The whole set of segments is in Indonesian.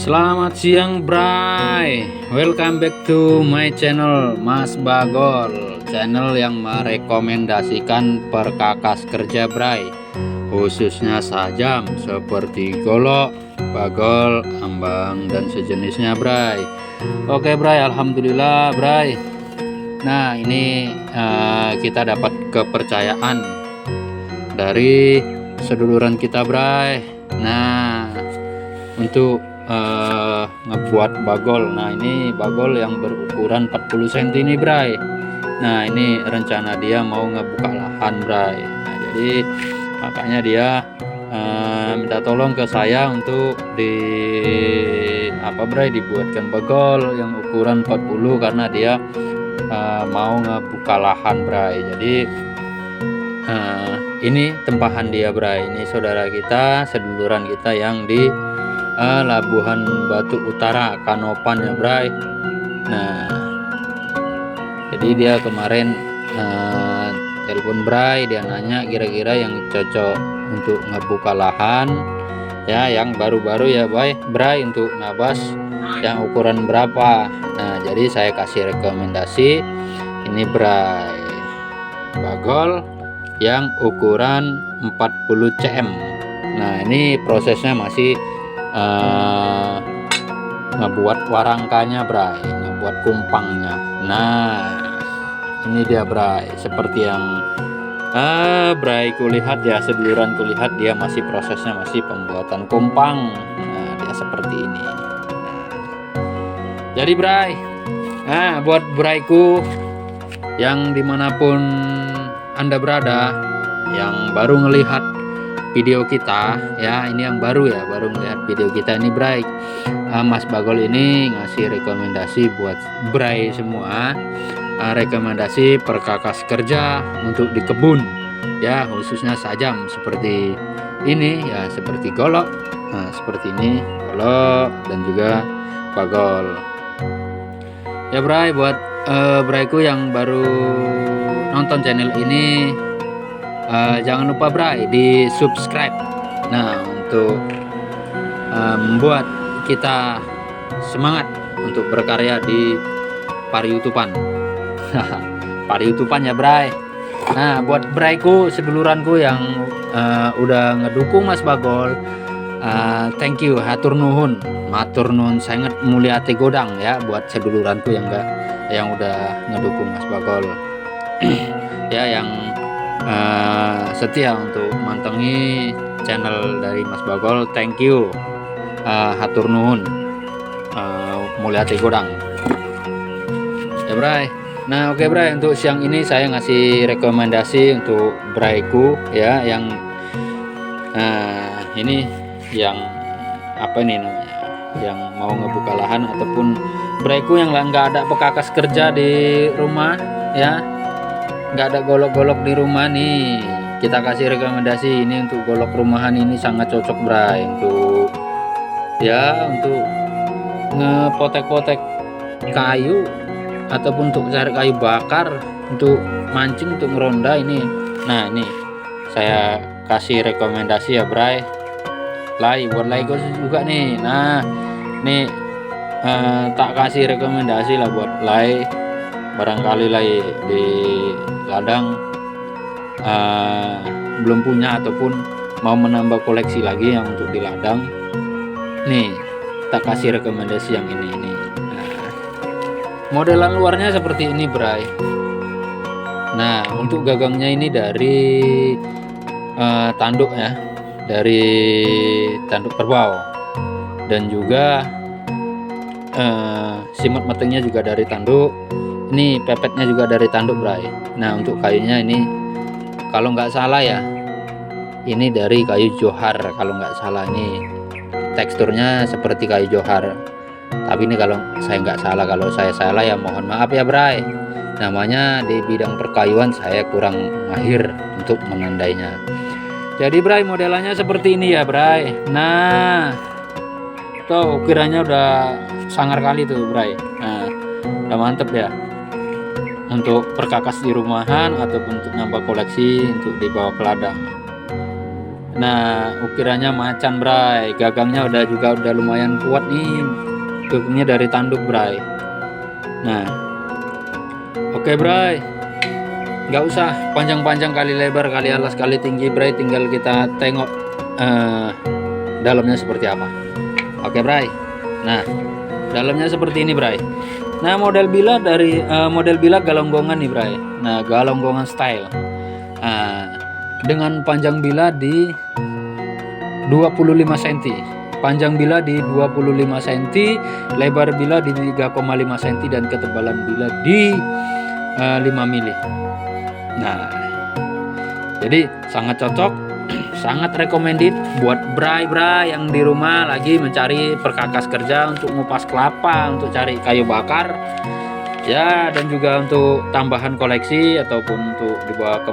Selamat siang Bray, welcome back to my channel Mas Bagol, channel yang merekomendasikan perkakas kerja Bray, khususnya sajam seperti golok, bagol, ambang dan sejenisnya Bray. Oke Bray, alhamdulillah Bray. Nah ini kita dapat kepercayaan dari seduluran kita Bray. Nah untuk ngebuat bagol. Nah ini bagol yang berukuran 40 cm ini Bray. Nah ini rencana dia mau ngebuka lahan Bray. Nah jadi makanya dia minta tolong ke saya untuk dibuatkan bagol yang ukuran 40 karena dia mau ngebuka lahan Bray. Jadi ini tempahan dia Bray. Ini saudara kita, seduluran kita yang di Labuhan Batu Utara, Kanopan ya Bray. Nah jadi dia kemarin telepon Bray, dia nanya kira-kira yang cocok untuk ngebuka lahan ya, yang baru-baru ya Bray, untuk nabas yang ukuran berapa. Nah jadi saya kasih rekomendasi ini Bray, bagol yang ukuran 40 cm. Nah ini prosesnya masih ngebuat warangkanya Bray, ngebuat kumpangnya. Nah ini dia Bray, seperti yang Bray kulihat ya, seduluran kulihat dia masih prosesnya masih pembuatan kumpang. Nah dia seperti ini. Jadi Bray, nah buat Brayku yang dimanapun Anda berada, yang baru ngelihat video kita ya, ini yang baru ya, baru melihat video kita ini Bray, Mas Bagol ini ngasih rekomendasi buat Bray semua, rekomendasi perkakas kerja untuk di kebun ya, khususnya sajam seperti ini ya, seperti golok, nah seperti ini golok dan juga bagol ya Bray. Buat Brayku yang baru nonton channel ini, jangan lupa Bray di subscribe. Nah untuk membuat kita semangat untuk berkarya di pariutupan pariutupan ya Bray. Nah buat Brayku, seduluranku yang udah ngedukung Mas Bagol, thank you, hatur nuhun, matur nuhun sangat mulia ati godang ya, buat seduluranku yang udah ngedukung Mas Bagol ya, yang setia untuk mantengi channel dari Mas Bagol. Thank you, hatur nuhun, mulia ati godang ya Bray. Nah oke Bray, untuk siang ini saya ngasih rekomendasi untuk Brayku ya, yang ini yang apa nih namanya, yang mau ngebuka lahan, ataupun Brayku yang nggak ada pekakas kerja di rumah ya, nggak ada golok-golok di rumah nih, kita kasih rekomendasi ini untuk golok rumahan. Ini sangat cocok Bray untuk ya, untuk ngepotek-potek kayu ataupun untuk cari kayu bakar, untuk mancing, untuk ngeronda ini. Nah ini saya kasih rekomendasi ya Bray, buat Lego juga nih. Nah ini tak kasih rekomendasi lah buat barangkali di ladang belum punya ataupun mau menambah koleksi lagi yang untuk di ladang nih, tak kasih rekomendasi yang ini. Nah, modelan luarnya seperti ini Bray. Nah untuk gagangnya ini dari tanduk ya, dari tanduk kerbau, dan juga simat metengnya juga dari tanduk. Ini pepetnya juga dari tanduk Bray. Nah untuk kayunya ini kalau nggak salah ya, ini dari kayu johar kalau nggak salah. Ini teksturnya seperti kayu johar, tapi ini kalau saya nggak salah, kalau saya salah ya mohon maaf ya Bray. Namanya di bidang perkayuan saya kurang mahir untuk menandainya. Jadi Bray, modelannya seperti ini ya Bray. Nah tuh ukirannya udah sangar kali tuh Bray. Nah udah mantep ya untuk perkakas di rumahan ataupun untuk nambah koleksi untuk dibawa ke ladang. Nah, ukirannya macan, Bray. Gagangnya udah lumayan kuat nih. Gagangnya dari tanduk, Bray. Nah, oke, Bray. Nggak usah panjang-panjang kali lebar kali alas kali tinggi, Bray. Tinggal kita tengok dalamnya seperti apa. Oke, Bray. Nah, dalamnya seperti ini, Bray. Nah, model bila galonggongan nih, Bray. Nah, galonggongan style. Dengan panjang bila di 25 cm. Panjang bila di 25 cm, lebar bila di 3,5 cm dan ketebalan bila di 5 mili. Nah, jadi sangat cocok, sangat recommended buat bray yang di rumah lagi mencari perkakas kerja untuk ngupas kelapa, untuk cari kayu bakar, ya, dan juga untuk tambahan koleksi ataupun untuk dibawa ke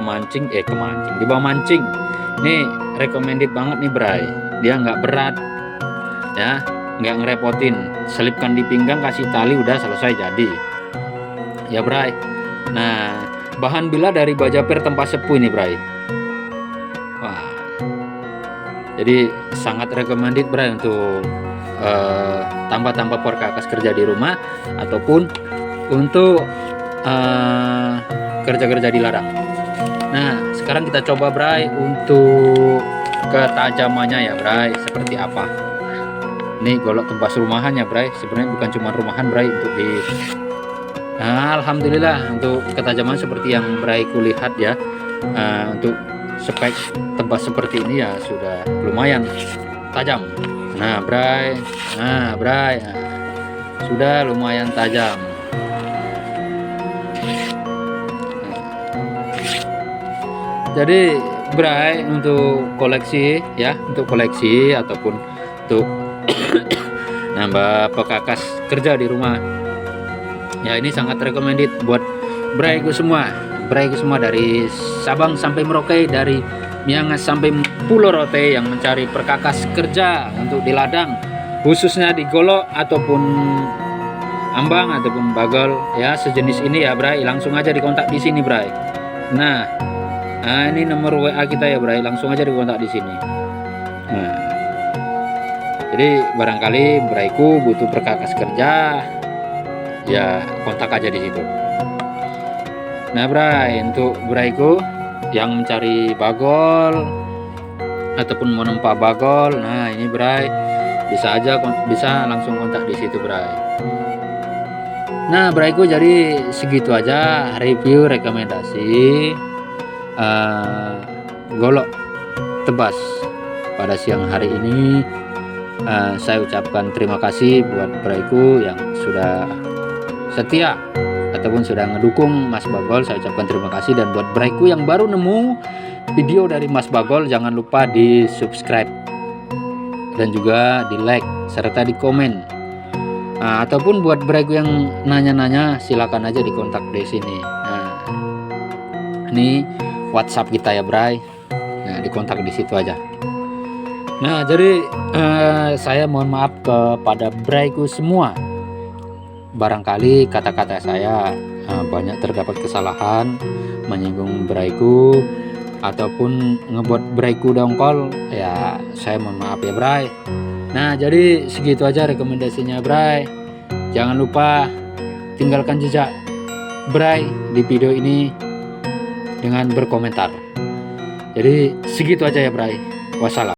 dibawa mancing. Ini recommended banget nih, bray. Dia nggak berat, ya, nggak ngerepotin. Selipkan di pinggang, kasih tali, udah selesai jadi. Ya, bray. Nah, bahan bila dari baja per tempat sepuh ini, bray. Wah, jadi sangat recommended, bray, untuk tambah-tambah perkakas kerja di rumah ataupun untuk kerja-kerja di ladang. Nah, sekarang kita coba, bray, untuk ketajamannya ya, bray, seperti apa. Ini golok tembas rumahan ya, bray. Sebenarnya bukan cuma rumahan, bray, untuk di alhamdulillah untuk ketajaman seperti yang brayku lihat ya. Untuk spek tembas seperti ini ya sudah lumayan tajam. Nah, bray, sudah lumayan tajam. Jadi, bray, untuk koleksi ya, untuk koleksi ataupun untuk nambah perkakas kerja di rumah, ya, ini sangat recommended buat brayku semua. Brayku semua dari Sabang sampai Merauke, dari Miangas sampai Pulau Rote yang mencari perkakas kerja untuk di ladang, khususnya di golok ataupun ambang ataupun bagel ya, sejenis ini ya, bray. Langsung aja dikontak di sini, bray. Nah, ini nomor WA kita ya, bray. Langsung aja dikontak di sini. Nah, jadi barangkali brayku butuh perkakas kerja, ya kontak aja di situ. Nah, bray, untuk brayku yang mencari bagol ataupun menempa bagol, nah ini, bray, bisa langsung kontak di situ, bray. Nah, brayku, jadi segitu aja review rekomendasi golok tebas pada siang hari ini. Saya ucapkan terima kasih buat brayku yang sudah setia ataupun sudah ngedukung Mas Bagol. Saya ucapkan terima kasih. Dan buat brayku yang baru nemu video dari Mas Bagol, jangan lupa di subscribe dan juga di like serta di komen. Ataupun buat brayku yang nanya-nanya, silakan aja dikontak di sini. Nah, ini WhatsApp kita ya, bray. Nah, dikontak di situ aja. Nah, jadi saya mohon maaf kepada brayku semua. Barangkali kata-kata saya banyak terdapat kesalahan, menyinggung brayku ataupun ngebuat brayku dongkol, ya saya mohon maaf ya, bray. Nah, jadi segitu aja rekomendasinya, bray. Jangan lupa tinggalkan jejak bray di video ini dengan berkomentar. Jadi segitu aja ya, bray. Wassalam.